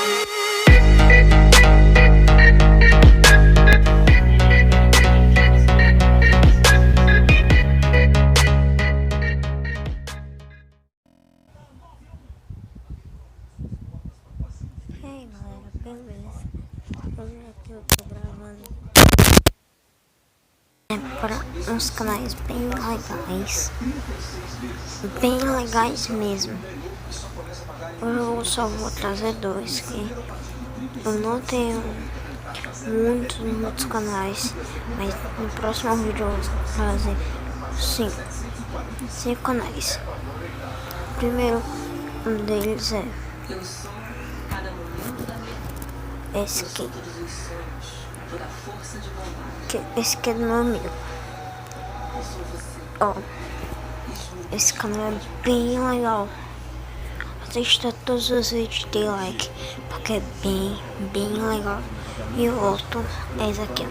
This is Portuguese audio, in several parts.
E aí galera, beleza? Hoje aqui eu tô gravando para uns canais bem legais mesmo. Hoje eu só vou trazer dois, que eu não tenho muitos canais, mas no próximo vídeo eu vou trazer cinco canais. O primeiro deles é esse aqui. Esse aqui é do meu amigo. Ó, esse canal é bem legal. Assista todos os vídeos, dê like, porque é bem legal. E o outro é esse aqui.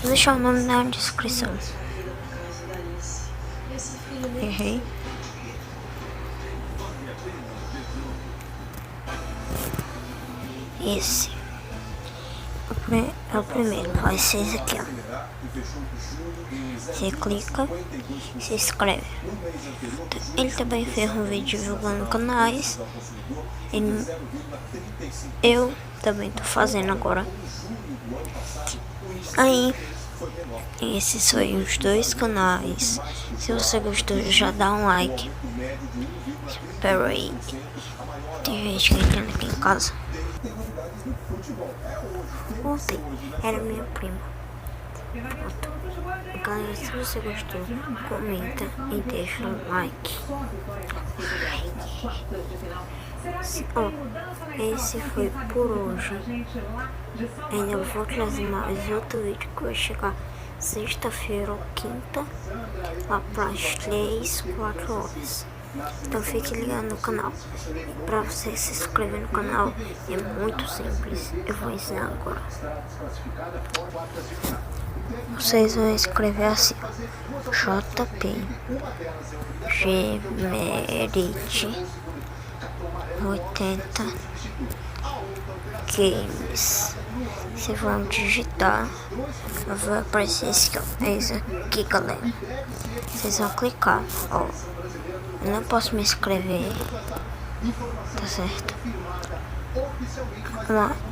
Vou deixar o nome na descrição. Errei. Esse é o primeiro, vai ser esse aqui, ó. Você clica, se inscreve. Ele também fez um vídeo divulgando canais. Eu também tô fazendo agora. Aí, esses foram os dois canais. Se você gostou, já dá um like. Espera aí, tem gente que entrando aqui em casa. Ontem era minha prima. Pronto. Galera, se você gostou, comenta e deixa um like. Esse foi por hoje. Ainda vou trazer mais outro vídeo que vai chegar sexta-feira ou quinta, lá para as 3, 4 horas. Então fique ligado no canal. Para você se inscrever no canal é muito simples. Eu vou ensinar agora. Vocês vão escrever assim: JP Gemerite 80 Games. Vocês vão digitar, vai aparecer esse aqui, é isso aqui, galera. Vocês vão clicar, ó. Eu não posso me inscrever, tá certo?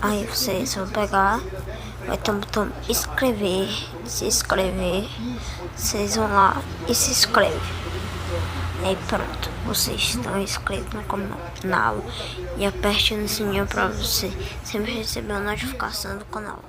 Aí vocês vão pegar, vai ter um botão inscrever, se inscrever. Vocês vão lá e se inscrevem. Aí pronto, vocês estão inscritos no canal. E aperte no sininho pra você sempre receber a notificação do canal.